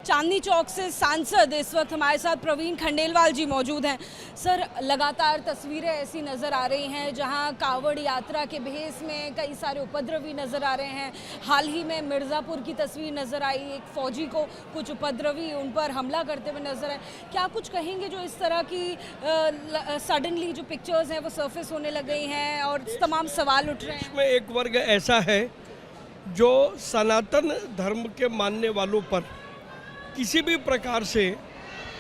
चांदनी चौक से सांसद इस वक्त हमारे साथ प्रवीण खंडेलवाल जी मौजूद हैं। सर, लगातार तस्वीरें ऐसी नज़र आ रही हैं जहां कांवड़ यात्रा के भेस में कई सारे उपद्रवी नज़र आ रहे हैं। हाल ही में मिर्ज़ापुर की तस्वीर नज़र आई, एक फ़ौजी को कुछ उपद्रवी उन पर हमला करते हुए नज़र आए। क्या कुछ कहेंगे जो इस तरह की सडनली जो पिक्चर्स हैं वो सरफेस होने लग गई हैं और तमाम सवाल उठ रहे हैं? इसमें एक वर्ग ऐसा है जो सनातन धर्म के मानने वालों पर किसी भी प्रकार से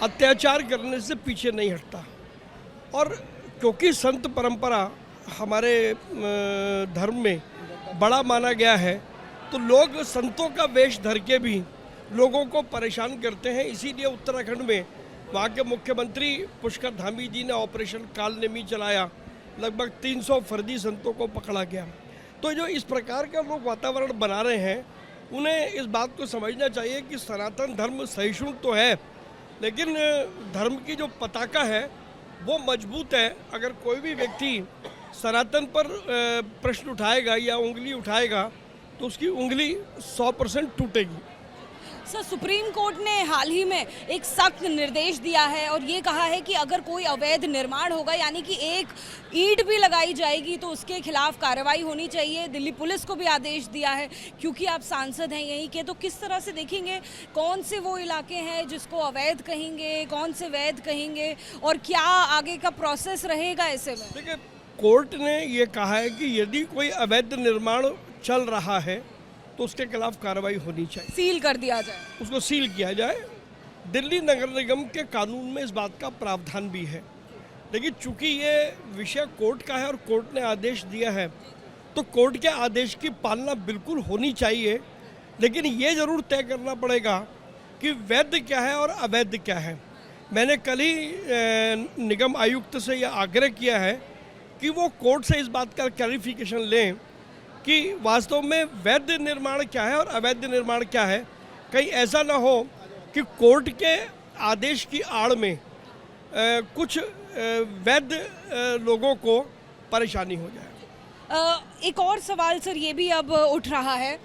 अत्याचार करने से पीछे नहीं हटता, और क्योंकि संत परंपरा हमारे धर्म में बड़ा माना गया है, तो लोग संतों का वेश धर के भी लोगों को परेशान करते हैं। इसीलिए उत्तराखंड में वहाँ के मुख्यमंत्री पुष्कर धामी जी ने ऑपरेशन कालनेमी चलाया, लगभग 300 फर्जी संतों को पकड़ा गया। तो जो इस प्रकार का लोग वातावरण बना रहे हैं, उन्हें इस बात को समझना चाहिए कि सनातन धर्म सहिष्णु तो है, लेकिन धर्म की जो पताका है वो मजबूत है। अगर कोई भी व्यक्ति सनातन पर प्रश्न उठाएगा या उंगली उठाएगा तो उसकी उंगली 100% टूटेगी। सर, सुप्रीम कोर्ट ने हाल ही में एक सख्त निर्देश दिया है और ये कहा है कि अगर कोई अवैध निर्माण होगा, यानी कि एक ईंट भी लगाई जाएगी, तो उसके खिलाफ कार्रवाई होनी चाहिए। दिल्ली पुलिस को भी आदेश दिया है। क्योंकि आप सांसद हैं यहीं के, तो किस तरह से देखेंगे कौन से वो इलाके हैं जिसको अवैध कहेंगे, कौन से वैध कहेंगे, और क्या आगे का प्रोसेस रहेगा ऐसे में? देखिए, कोर्ट ने ये कहा है कि यदि कोई अवैध निर्माण चल रहा है तो उसके खिलाफ कार्रवाई होनी चाहिए, सील कर दिया जाए, उसको सील किया जाए। दिल्ली नगर निगम के कानून में इस बात का प्रावधान भी है, लेकिन चूंकि ये विषय कोर्ट का है और कोर्ट ने आदेश दिया है, तो कोर्ट के आदेश की पालना बिल्कुल होनी चाहिए। लेकिन ये ज़रूर तय करना पड़ेगा कि वैध क्या है और अवैध क्या है। मैंने कल ही निगम आयुक्त से यह आग्रह किया है कि वो कोर्ट से इस बात का क्लैरिफिकेशन लें कि वास्तव में वैध निर्माण क्या है और अवैध निर्माण क्या है। कहीं ऐसा ना हो कि कोर्ट के आदेश की आड़ में कुछ वैध लोगों को परेशानी हो जाए। एक और सवाल सर ये भी अब उठ रहा है।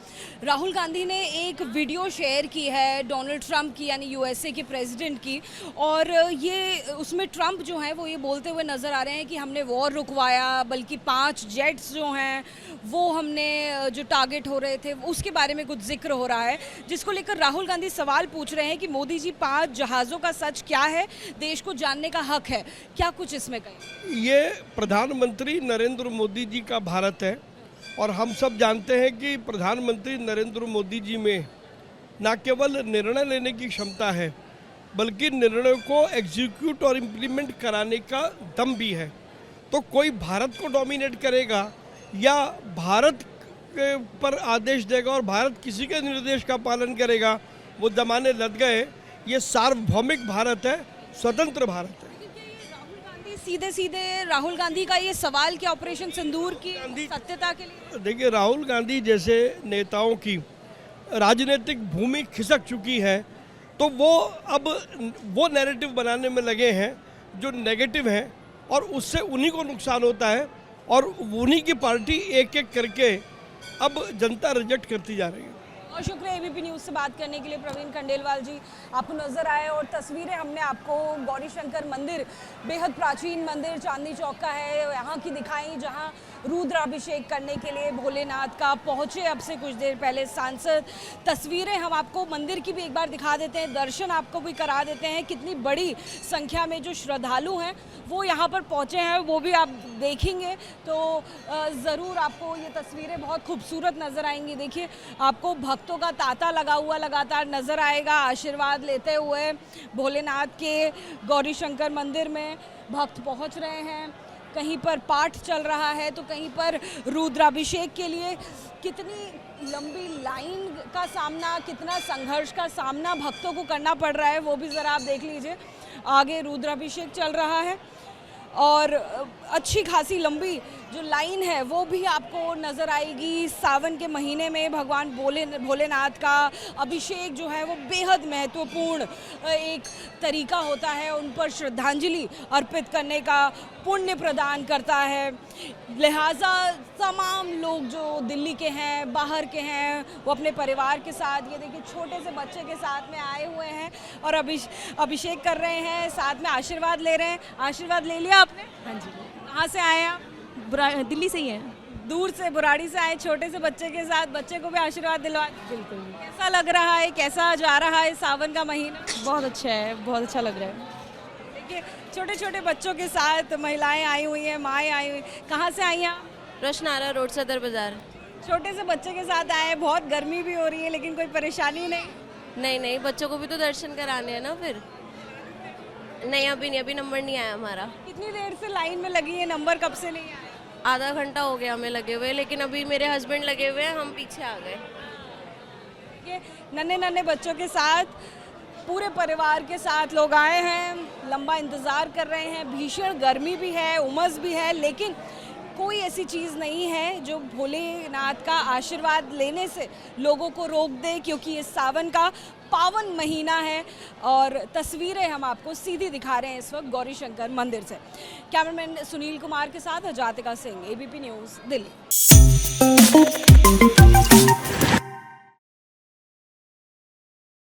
राहुल गांधी ने एक वीडियो शेयर की है डोनाल्ड ट्रंप की, यानी यूएसए के प्रेसिडेंट की, और ये उसमें ट्रंप जो हैं वो ये बोलते हुए नज़र आ रहे हैं कि हमने वॉर रुकवाया, बल्कि 5 जेट्स जो हैं वो हमने जो टारगेट हो रहे थे उसके बारे में कुछ जिक्र हो रहा है, जिसको लेकर राहुल गांधी सवाल पूछ रहे हैं कि मोदी जी 5 जहाज़ों का सच क्या है, देश को जानने का हक है। क्या कुछ इसमें कहें? ये प्रधानमंत्री नरेंद्र मोदी जी का भारत है, और हम सब जानते हैं कि प्रधानमंत्री नरेंद्र मोदी जी में न केवल निर्णय लेने की क्षमता है, बल्कि निर्णय को एग्जीक्यूट और इम्प्लीमेंट कराने का दम भी है। तो कोई भारत को डोमिनेट करेगा या भारत पर आदेश देगा और भारत किसी के निर्देश का पालन करेगा, वो जमाने लग गए। ये सार्वभौमिक भारत है, स्वतंत्र भारत है। सीधे सीधे राहुल गांधी का ये सवाल कि ऑपरेशन सिंदूर की सत्यता के लिए? देखिए, राहुल गांधी जैसे नेताओं की राजनीतिक भूमि खिसक चुकी है, तो वो अब वो नैरेटिव बनाने में लगे हैं जो नेगेटिव है, और उससे उन्हीं को नुकसान होता है, और उन्हीं की पार्टी एक एक करके अब जनता रिजेक्ट करती जा रही है। बहुत शुक्रिया एबीपी न्यूज़ से बात करने के लिए प्रवीण खंडेलवाल जी। आपको नजर आए और तस्वीरें हमने आपको गौरी शंकर मंदिर, बेहद प्राचीन मंदिर चांदनी चौक का है, यहाँ की दिखाई, जहाँ रुद्राभिषेक करने के लिए भोलेनाथ का पहुँचे अब से कुछ देर पहले सांसद। तस्वीरें हम आपको मंदिर की भी एक बार दिखा देते हैं, दर्शन आपको भी करा देते हैं। कितनी बड़ी संख्या में जो श्रद्धालु हैं वो यहाँ पर पहुँचे हैं, वो भी आप देखेंगे तो ज़रूर आपको ये तस्वीरें बहुत खूबसूरत नज़र आएंगी। देखिए, आपको भक्तों का तांता लगा हुआ लगातार नज़र आएगा, आशीर्वाद लेते हुए भोलेनाथ के गौरी शंकर मंदिर में भक्त पहुँच रहे हैं। कहीं पर पाठ चल रहा है तो कहीं पर रुद्राभिषेक के लिए कितनी लंबी लाइन का सामना, कितना संघर्ष का सामना भक्तों को करना पड़ रहा है, वो भी ज़रा आप देख लीजिए। आगे रुद्राभिषेक चल रहा है और अच्छी खासी लंबी जो लाइन है वो भी आपको नज़र आएगी। सावन के महीने में भगवान भोलेनाथ का अभिषेक जो है वो बेहद महत्वपूर्ण एक तरीका होता है, उन पर श्रद्धांजलि अर्पित करने का पुण्य प्रदान करता है। लिहाजा तमाम लोग जो दिल्ली के हैं, बाहर के हैं, वो अपने परिवार के साथ, ये देखिए छोटे से बच्चे के साथ में आए हुए हैं और अभिषेक कर रहे हैं, साथ में आशीर्वाद ले रहे हैं। आशीर्वाद ले लिया आपने? हाँ जी। कहाँ से आए आप? दिल्ली से ही है। दूर से, बुराड़ी से आए, छोटे से बच्चे के साथ, बच्चे को भी आशीर्वाद दिलवा। बिल्कुल। कैसा लग रहा है, कैसा जा रहा है सावन का महीना? बहुत अच्छा है, बहुत अच्छा लग रहा है। देखिए छोटे छोटे बच्चों के साथ महिलाएं आई हुई हैं, माएँ आई हुई। कहाँ से आई हैं आप? रोशनारा रोड, सदर बाजार। छोटे से बच्चे के साथ आए, बहुत गर्मी भी हो रही है लेकिन कोई परेशानी नहीं? नहीं नहीं, बच्चों को भी तो दर्शन कराने हैं ना फिर। नहीं अभी नहीं, अभी नंबर नहीं आया हमारा। कितनी देर से लाइन में लगी है, नंबर कब से नहीं आया? आधा घंटा हो गया हमें लगे हुए, लेकिन अभी मेरे हस्बैंड लगे हुए हैं, हम पीछे आ गए। ये नन्हे नन्हे बच्चों के साथ, पूरे परिवार के साथ लोग आए हैं, लंबा इंतज़ार कर रहे हैं। भीषण गर्मी भी है, उमस भी है, लेकिन कोई ऐसी चीज़ नहीं है जो भोलेनाथ का आशीर्वाद लेने से लोगों को रोक दे, क्योंकि ये सावन का पावन महीना है। और तस्वीरें हम आपको सीधी दिखा रहे हैं इस वक्त गौरी शंकर मंदिर से। कैमरामैन सुनील कुमार के साथ जातिका सिंह, ABP न्यूज़, दिल्ली।